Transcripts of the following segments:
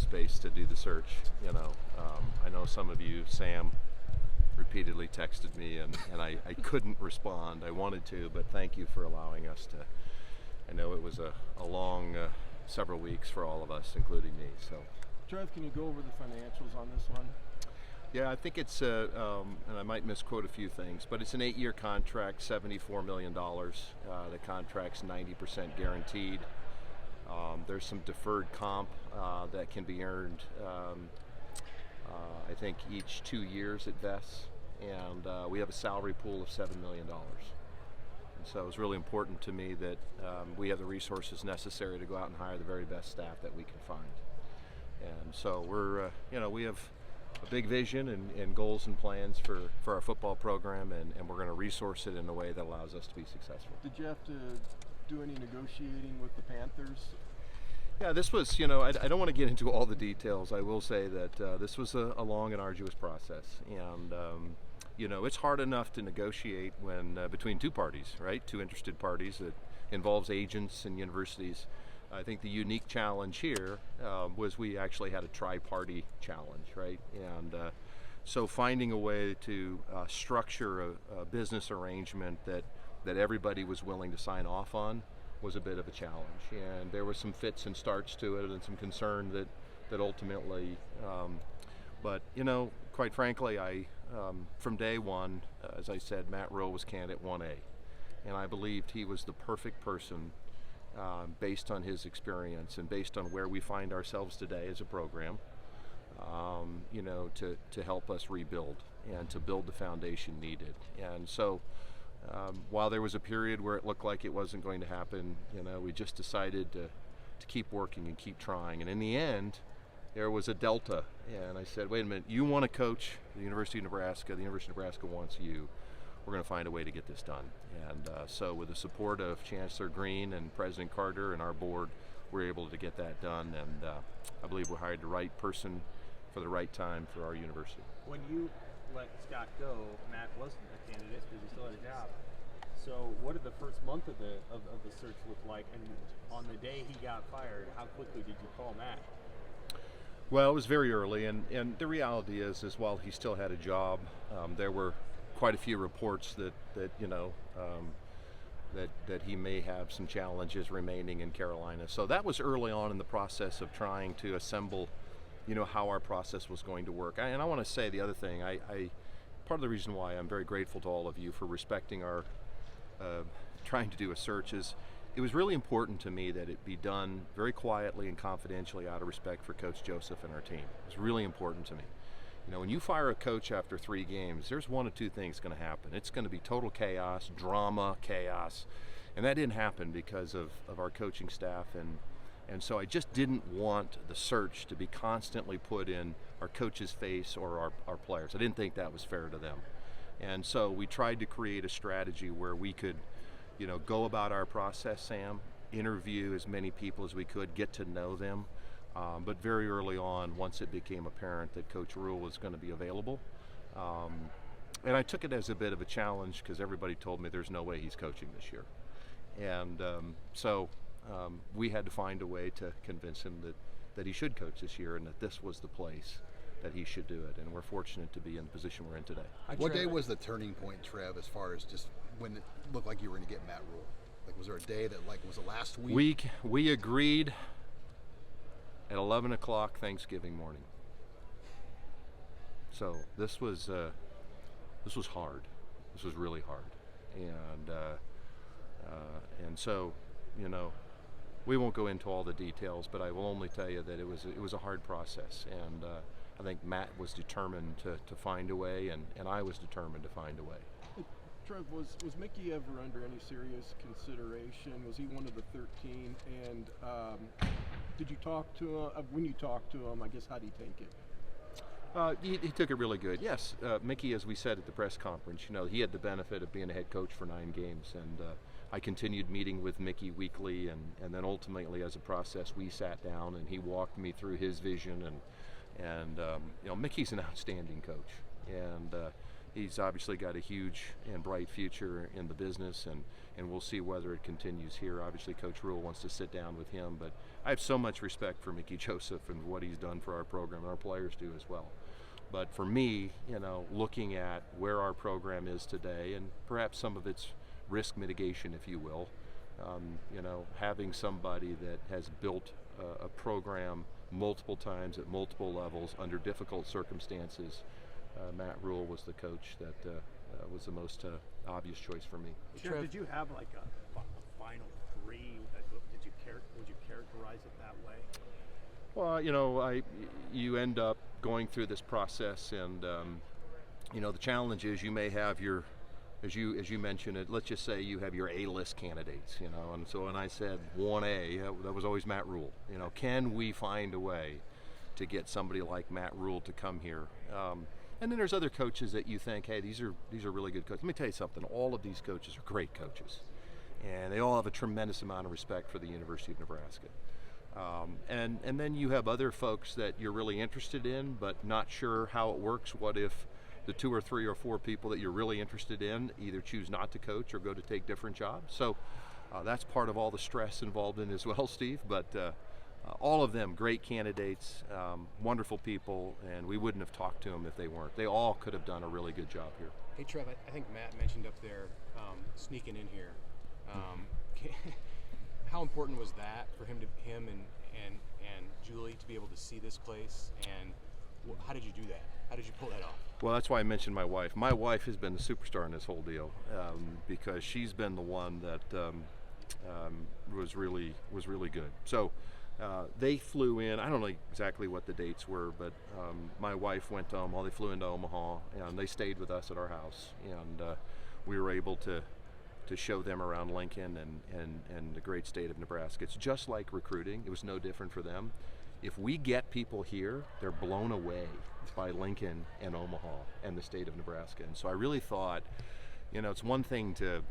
headspace to do the search. I know some of you, Sam, repeatedly texted me, and I couldn't respond. I wanted to, but thank you for allowing us to. I know it was a long several weeks for all of us, including me. So, Trev, can you go over the financials on this one? Yeah, I think it's, and I might misquote a few things, but it's an 8-year contract, $74 million. The contract's 90% guaranteed. There's some deferred comp that can be earned, I think, each 2 years it vests. And we have a salary pool of $7 million. And so it's really important to me that we have the resources necessary to go out and hire the very best staff that we can find. And so we have a big vision and goals and plans for our football program, and we're going to resource it in a way that allows us to be successful. Did you have to do any negotiating with the Panthers? Yeah, this was, I don't want to get into all the details. I will say that this was a long and arduous process. And, it's hard enough to negotiate when between two parties, right? Two interested parties. That involves agents and universities. I think the unique challenge here was we actually had a tri-party challenge, right? And so finding a way to structure a business arrangement that everybody was willing to sign off on was a bit of a challenge. And there were some fits and starts to it, and some concern that ultimately, but quite frankly, from day one, as I said, Matt Rhule was candidate 1A, and I believed he was the perfect person based on his experience and based on where we find ourselves today as a program, to help us rebuild and to build the foundation needed. And so while there was a period where it looked like it wasn't going to happen, we just decided to keep working and keep trying. And in the end, there was a delta. And I said, wait a minute, you want to coach the University of Nebraska, the University of Nebraska wants you. We're going to find a way to get this done. And so with the support of Chancellor Green and President Carter and our board, we're able to get that done. And I believe we hired the right person for the right time for our university. When you let Scott go, Matt wasn't a candidate because he still had a job. So what did the first month of the search look like? And on the day he got fired, how quickly did you call Matt? Well, it was very early, and the reality is while he still had a job, there were quite a few reports that he may have some challenges remaining in Carolina. So that was early on in the process of trying to assemble, how our process was going to work. And I want to say the other thing, I part of the reason why I'm very grateful to all of you for respecting our trying to do a search is it was really important to me that it be done very quietly and confidentially out of respect for Coach Joseph and our team. It's really important to me. When you fire a coach after 3 games, there's one of two things going to happen. It's going to be total chaos, drama, chaos. And that didn't happen because of our coaching staff. And so I just didn't want the search to be constantly put in our coach's face or our players. I didn't think that was fair to them. And so we tried to create a strategy where we could, go about our process, Sam, interview as many people as we could, get to know them. But very early on, once it became apparent that Coach Rhule was going to be available, and I took it as a bit of a challenge because everybody told me there's no way he's coaching this year. And so we had to find a way to convince him that he should coach this year and that this was the place that he should do it. And we're fortunate to be in the position we're in today. What day was the turning point, Trev, as far as just when it looked like you were going to get Matt Rhule? Like, was there a day that, was it last week? We agreed at 11 o'clock Thanksgiving morning. So this was hard. This was really hard. And so, we won't go into all the details, but I will only tell you that it was a hard process. And I think Matt was determined to find a way, and I was determined to find a way. Trev, was Mickey ever under any serious consideration? Was he one of the 13? And did you talk to him? When you talked to him, I guess, how did he take it? He took it really good. Yes, Mickey, as we said at the press conference, he had the benefit of being a head coach for 9 games, and I continued meeting with Mickey weekly, and then ultimately, as a process, we sat down and he walked me through his vision, and Mickey's an outstanding coach, and he's obviously got a huge and bright future in the business, and we'll see whether it continues here. Obviously, Coach Rhule wants to sit down with him, but I have so much respect for Mickey Joseph and what he's done for our program, and our players do as well. But for me, looking at where our program is today, and perhaps some of its risk mitigation, if you will, having somebody that has built a program multiple times at multiple levels under difficult circumstances, Matt Rhule was the coach that was the most obvious choice for me. Trev, did you have like a final three? Would you characterize it that way? Well, you end up going through this process, and the challenge is you may have your, as you mentioned it, let's just say you have your A-list candidates, and so when I said 1A, that was always Matt Rhule. Can we find a way to get somebody like Matt Rhule to come here? And then there's other coaches that you think, hey, these are really good coaches. Let me tell you something. All of these coaches are great coaches, and they all have a tremendous amount of respect for the University of Nebraska. And then you have other folks that you're really interested in, but not sure how it works. What if the 2 or 3 or 4 people that you're really interested in either choose not to coach or go to take different jobs? So that's part of all the stress involved in as well, Steve. But all of them great candidates, wonderful people, and we wouldn't have talked to them if they weren't. They all could have done a really good job here. Hey Trev, I think Matt mentioned up there sneaking in here. How important was that for him and Julie to be able to see this place, and how did you do that? How did you pull that off? Well, that's why I mentioned my wife. My wife has been the superstar in this whole deal because she's been the one that was really good. So they flew in. I don't know exactly what the dates were, but my wife went to Omaha. They flew into Omaha, and they stayed with us at our house, and we were able to show them around Lincoln and the great state of Nebraska. It's just like recruiting. It was no different for them. If we get people here, they're blown away by Lincoln and Omaha and the state of Nebraska. And so I really thought, it's one thing to,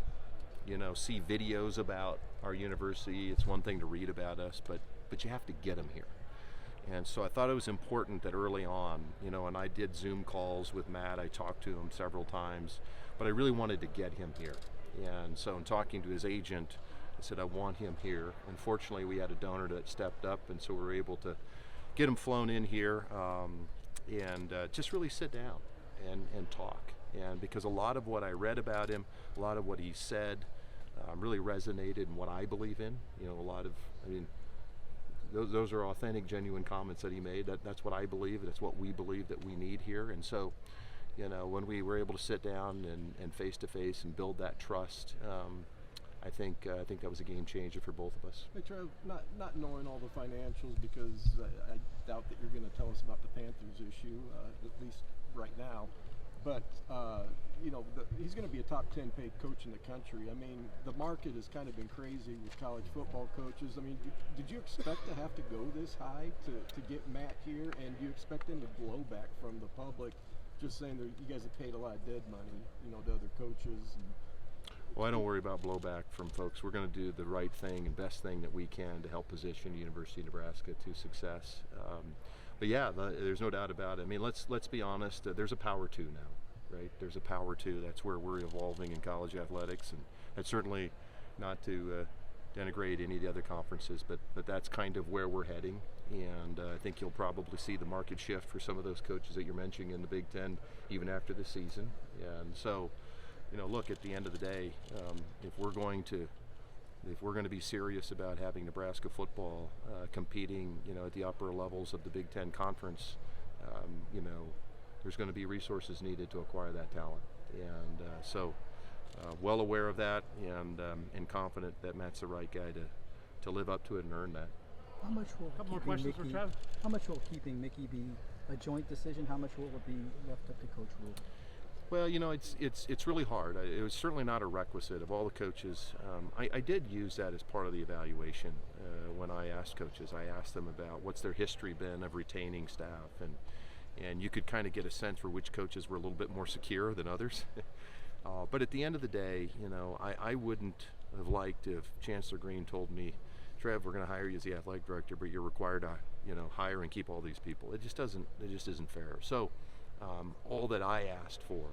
see videos about our university. It's one thing to read about us, but you have to get them here. And so I thought it was important that early on, and I did Zoom calls with Matt. I talked to him several times, but I really wanted to get him here. And so in talking to his agent, I said, I want him here. Unfortunately, we had a donor that stepped up, and so we were able to get him flown in here and just really sit down and talk. And because a lot of what I read about him, a lot of what he said really resonated in what I believe in. Those are authentic, genuine comments that he made. That's what I believe. That's what we believe that we need here. And so, when we were able to sit down and face to face and build that trust, I think that was a game changer for both of us. Hey Trev, not knowing all the financials, because I doubt that you're going to tell us about the Panthers issue, at least right now. But he's going to be a top 10 paid coach in the country. I mean, the market has kind of been crazy with college football coaches. I mean, did you expect to have to go this high to get Matt here, and do you expect any blowback from the public? Just saying that you guys have paid a lot of dead money, to other coaches. Well, I don't worry about blowback from folks. We're going to do the right thing and best thing that we can to help position the University of Nebraska to success. But yeah, there's no doubt about it. I mean, let's be honest. There's a power two now, right? There's a power two. That's where we're evolving in college athletics, and that's certainly not to denigrate any of the other conferences, but that's kind of where we're heading. And I think you'll probably see the market shift for some of those coaches that you're mentioning in the Big Ten, even after the season. And so, look, at the end of the day, if we're going to be serious about having Nebraska football competing, at the upper levels of the Big Ten conference, there's going to be resources needed to acquire that talent. And so, well aware of that, and confident that Matt's the right guy to live up to it and earn that. How much will Couple more questions for Trev. How much will keeping Mickey be a joint decision? How much will it be left up to Coach Rhule? Well, it's really hard. It was certainly not a requisite of all the coaches. I did use that as part of the evaluation when I asked coaches. I asked them about what's their history been of retaining staff, and you could kind of get a sense for which coaches were a little bit more secure than others. But at the end of the day, I wouldn't have liked if Chancellor Green told me, Trev, we're going to hire you as the athletic director, but you're required to, hire and keep all these people. It just isn't fair. So all that I asked for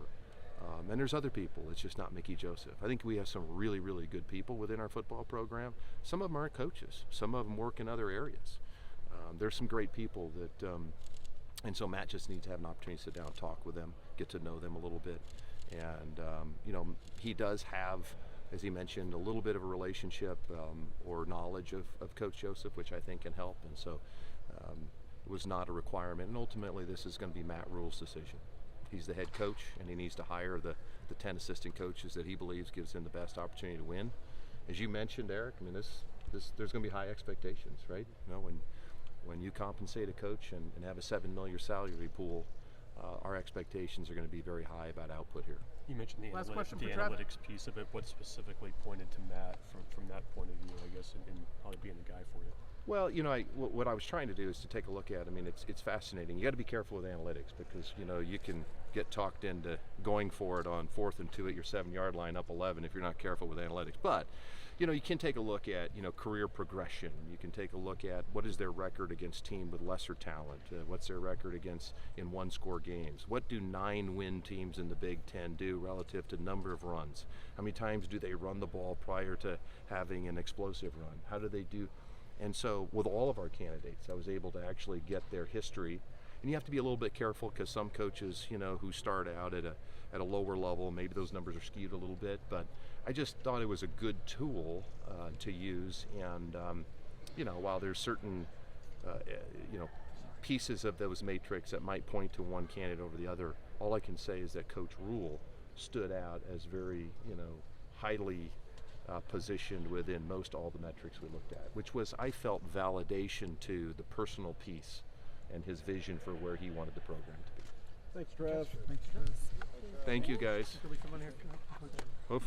And there's other people. It's just not Mickey Joseph. I think we have some really, really good people within our football program. Some of them aren't coaches. Some of them work in other areas. There's some great people that, and so Matt just needs to have an opportunity to sit down and talk with them, get to know them a little bit. And, he does have, as he mentioned, a little bit of a relationship or knowledge of Coach Joseph, which I think can help. And so it was not a requirement. And ultimately, this is going to be Matt Rhule's decision. He's the head coach, and he needs to hire the 10 assistant coaches that he believes gives him the best opportunity to win. As you mentioned, Eric, I mean, there's going to be high expectations, right? When you compensate a coach and have a $7 million salary pool, our expectations are going to be very high about output here. You mentioned the Last analytics, question the for Trev. analytics piece of it. What specifically pointed to Matt from that point of view, I guess, in probably being the guy for you? Well, what I was trying to do is to take a look at. I mean, it's fascinating. You got to be careful with analytics because you can get talked into going for it on 4th and 2 at your 7-yard line, up 11, if you're not careful with analytics. But you can take a look at career progression. You can take a look at what is their record against team with lesser talent. What's their record against in 1-score games? What do 9-win teams in the Big Ten do relative to number of runs? How many times do they run the ball prior to having an explosive run? How do they do? And so with all of our candidates, I was able to actually get their history. And you have to be a little bit careful because some coaches, who start out at a lower level, maybe those numbers are skewed a little bit. But I just thought it was a good tool to use. And while there's certain pieces of those matrix that might point to one candidate over the other, all I can say is that Coach Rhule stood out as very highly positioned within most all the metrics we looked at, which was, I felt, validation to the personal piece and his vision for where he wanted the program to be. Thanks, Trev. Thanks, Trev. Thank you, guys. Could we come on here?